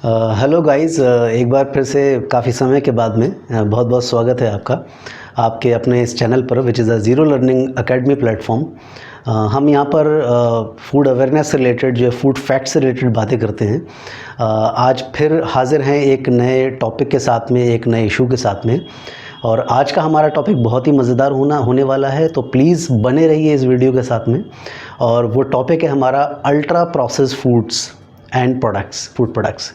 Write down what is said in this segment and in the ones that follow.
Hello guys, एक बार फिर से काफ़ी समय के बाद में बहुत बहुत स्वागत है आपका आपके अपने इस चैनल पर which is a zero learning academy platform. हम यहाँ पर फूड अवेयरनेस से रिलेटेड जो है फूड फैक्ट से रिलेटेड बातें करते हैं। आज फिर हाजिर हैं एक नए टॉपिक के साथ में, एक नए इशू के साथ में। और आज का हमारा टॉपिक बहुत ही मज़ेदार होने वाला है, तो प्लीज़ बने रहिए इस वीडियो के साथ में। और वो टॉपिक है हमारा ultra process foods and products, food products.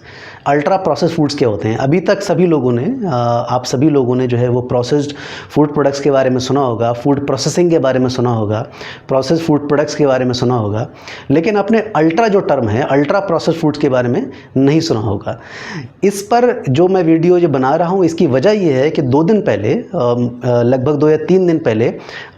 Ultra process foods क्या होते हैं? अभी तक सभी लोगों ने आप सभी लोगों ने जो है वो प्रोसेस्ड फूड प्रोडक्ट्स के बारे में सुना होगा, फूड प्रोसेसिंग के बारे में सुना होगा, प्रोसेस्ड फूड प्रोडक्ट्स के बारे में सुना होगा, लेकिन आपने अल्ट्रा जो टर्म है, अल्ट्रा प्रोसेस फूड्स के बारे में नहीं सुना होगा। इस पर जो मैं वीडियो जो बना रहा हूँ, इसकी वजह यह है कि 2 दिन पहले, लगभग 2 या 3 दिन पहले,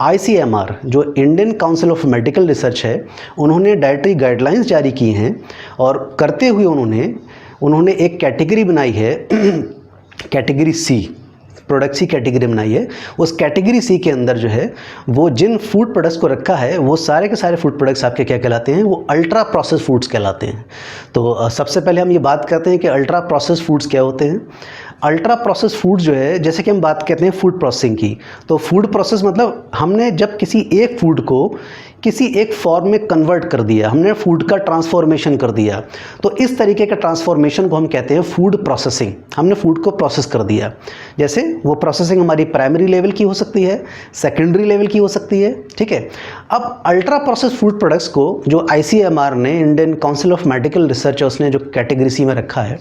ICMR जो Indian council of medical research है, उन्होंने डाइटरी गाइडलाइंस जारी की हैं। और करते हुए उन्होंने एक कैटेगरी बनाई है, category C, product C category बनाई है। उस कैटेगरी सी के अंदर जो है वो जिन फूड प्रोडक्ट्स को रखा है, वो सारे के सारे फूड प्रोडक्ट्स आपके क्या कहलाते हैं? वो अल्ट्रा प्रोसेस फूड्स कहलाते हैं। तो सबसे पहले हम ये बात करते हैं कि अल्ट्रा प्रोसेस फूड्स क्या होते हैं। अल्ट्रा प्रोसेस फूड जो है, जैसे कि हम बात करते हैं फूड प्रोसेसिंग की, तो फूड प्रोसेस मतलब हमने जब किसी एक फूड को किसी एक फॉर्म में कन्वर्ट कर दिया, हमने फूड का ट्रांसफॉर्मेशन कर दिया, तो इस तरीके का ट्रांसफॉर्मेशन को हम कहते हैं फूड प्रोसेसिंग। हमने फूड को प्रोसेस कर दिया। जैसे वो प्रोसेसिंग हमारी प्राइमरी लेवल की हो सकती है, सेकेंडरी लेवल की हो सकती है, ठीक है। अब अल्ट्रा प्रोसेस फूड प्रोडक्ट्स को जो ICMR ने, Indian council of medical research, उसने जो कैटेगरी सी में रखा है,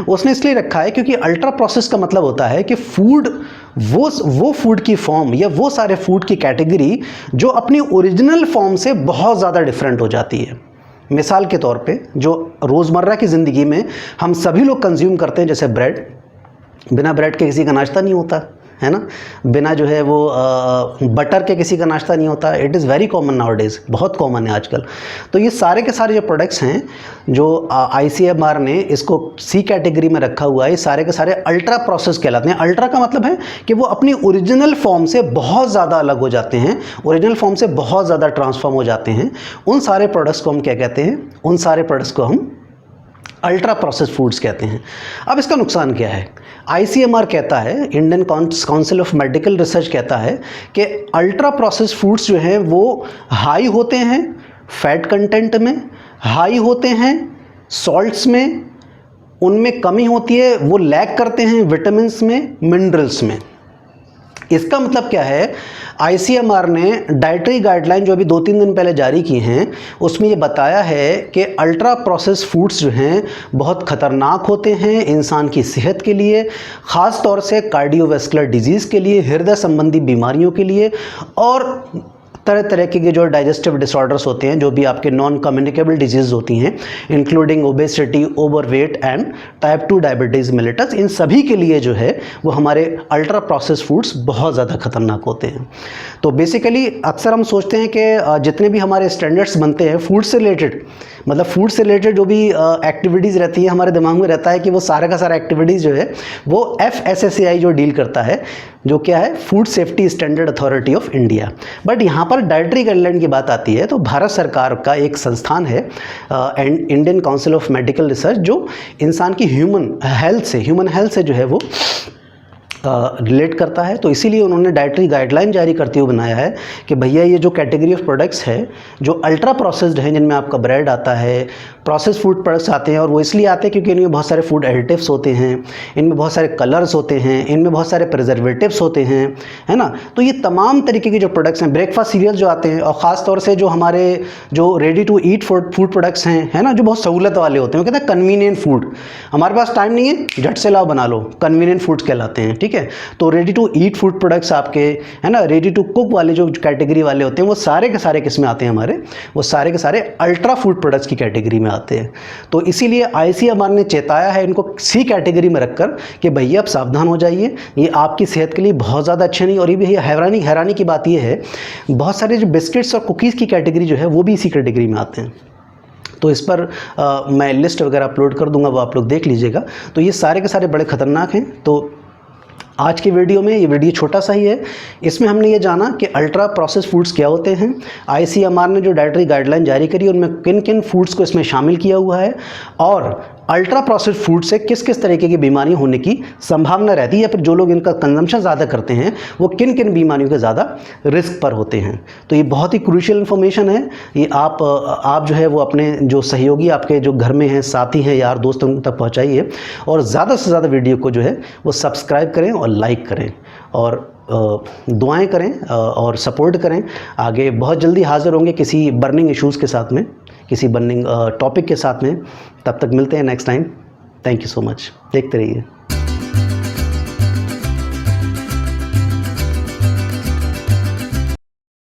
उसने इसलिए रखा है क्योंकि अल्ट्रा प्रोसेस का मतलब होता है कि फूड वो फूड की फॉर्म या वो सारे फूड की कैटेगरी जो अपनी ओरिजिनल फॉर्म से बहुत ज़्यादा डिफरेंट हो जाती है। मिसाल के तौर पे जो रोज़मर्रा की ज़िंदगी में हम सभी लोग कंज्यूम करते हैं, जैसे ब्रेड। बिना ब्रेड के किसी का नाश्ता नहीं होता है ना, बिना जो है वो बटर के किसी का नाश्ता नहीं होता। It is very common now days, बहुत कॉमन है आजकल। तो ये सारे के सारे जो प्रोडक्ट्स हैं जो ICMR ने इसको सी कैटेगरी में रखा हुआ है, ये सारे के सारे अल्ट्रा प्रोसेस कहलाते हैं। अल्ट्रा का मतलब है कि वो अपनी ओरिजिनल फॉर्म से बहुत ज़्यादा अलग हो जाते हैं, ओरिजिनल फॉर्म से बहुत ज़्यादा ट्रांसफॉर्म हो जाते हैं। उन सारे प्रोडक्ट्स को हम क्या कहते हैं? उन सारे प्रोडक्ट्स को हम अल्ट्रा प्रोसेस फूड्स कहते हैं। अब इसका नुकसान क्या है? ICMR कहता है, Indian council of medical research कहता है कि अल्ट्रा प्रोसेस फूड्स जो हैं वो हाई होते हैं फैट कंटेंट में, हाई होते हैं सॉल्ट्स में, उनमें कमी होती है, वो लैक करते हैं विटामिन्स में, मिनरल्स में। इसका मतलब क्या है? ICMR ने डाइटरी गाइडलाइन जो अभी 2-3 दिन पहले जारी की हैं, उसमें ये बताया है कि अल्ट्रा प्रोसेस फूड्स जो हैं बहुत ख़तरनाक होते हैं इंसान की सेहत के लिए, ख़ास तौर से कार्डियोवैस्कुलर डिजीज़ के लिए, हृदय संबंधी बीमारियों के लिए, और तरह तरह के जो डाइजेस्टिव डिसऑर्डर्स होते हैं, जो भी आपके नॉन कम्युनिकेबल डिजीज़ होती हैं, including obesity, overweight and type 2 diabetes mellitus, इन सभी के लिए जो है वो हमारे अल्ट्रा प्रोसेस फूड्स बहुत ज़्यादा खतरनाक होते हैं। तो बेसिकली अक्सर हम सोचते हैं कि जितने भी हमारे स्टैंडर्ड्स बनते हैं फूड से रिलेटेड, मतलब फूड से रिलेटेड जो भी एक्टिविटीज़ रहती हैं, हमारे दिमाग में रहता है कि वो सारा का सारा एक्टिविटीज़ जो है वो FSSAI जो डील करता है, जो क्या है? Food safety standard authority of India. But यहाँ पर डाइटरी गाइडलाइन की बात आती है तो भारत सरकार का एक संस्थान है Indian council of medical research, जो इंसान की ह्यूमन हेल्थ से जो है वो रिलेट करता है। तो इसीलिए उन्होंने डाइटरी गाइडलाइन जारी करते हुए बनाया है कि भैया ये जो कैटेगरी ऑफ प्रोडक्ट्स है जो अल्ट्रा प्रोसेस्ड हैं, जिनमें आपका ब्रेड आता है, प्रोसेस फूड प्रोडक्ट्स आते हैं, और वो इसलिए आते हैं क्योंकि इनमें बहुत सारे फूड एडिटिव्स होते हैं, इनमें बहुत सारे कलर्स होते हैं, इनमें बहुत सारे प्रिजर्वेटिव्स होते हैं, है ना। तो ये तमाम तरीके के जो प्रोडक्ट्स हैं, ब्रेकफास्ट सीरियल जो आते हैं, और ख़ास तौर से जो हमारे जो ready to eat food products हैं, है ना, जो बहुत सहूलत वाले होते हैं, वो कहते हैं कन्वीनियंट फूड। हमारे पास टाइम नहीं है, झट से लाओ बना लो, कन्वीनियंट फूड्स कहलाते हैं, ठीक है। तो ready to eat food products आपके, है ना, रेडी टू कुक वाले जो कैटेगरी वाले होते हैं, वो सारे के सारे किस में आते हैं? हमारे वो सारे के सारे अल्ट्रा फूड प्रोडक्ट्स की कैटेगरी में आते हैं। तो इसीलिए ICMR ने चेताया है इनको सी कैटेगरी में रखकर कि भैया आप सावधान हो जाइए, ये आपकी सेहत के लिए बहुत ज़्यादा अच्छे नहीं। और ये भी हैरानी की बात ये है, बहुत सारे जो बिस्किट्स और कुकीज़ की कैटेगरी जो है वो भी इसी कैटेगरी में आते हैं। तो इस पर मैं लिस्ट वगैरह अपलोड कर दूंगा, वो आप लोग देख लीजिएगा। तो ये सारे के सारे बड़े ख़तरनाक हैं। तो आज के वीडियो में, ये वीडियो छोटा सा ही है, इसमें हमने ये जाना कि अल्ट्रा प्रोसेस फूड्स क्या होते हैं, ICMR ने जो डाइटरी गाइडलाइन जारी करी उनमें किन किन फूड्स को इसमें शामिल किया हुआ है, और अल्ट्रा प्रोसेस फूड से किस किस तरीके की बीमारी होने की संभावना रहती है, या फिर जो लोग इनका कंजम्पशन ज़्यादा करते हैं वो किन किन बीमारियों के ज़्यादा रिस्क पर होते हैं। तो ये बहुत ही क्रूशियल इन्फॉर्मेशन है। ये आप जो है वो अपने जो सहयोगी आपके जो घर में हैं, साथी हैं, यार दोस्त, उन तक पहुँचाइए, और ज़्यादा से ज़्यादा वीडियो को जो है वो सब्सक्राइब करें और लाइक करें, और दुआएं करें और सपोर्ट करें। आगे बहुत जल्दी हाज़िर होंगे किसी बर्निंग इश्यूज़ के साथ में, किसी बर्निंग टॉपिक के साथ में। तब तक मिलते हैं next time. Thank you so much. देखते रहिए।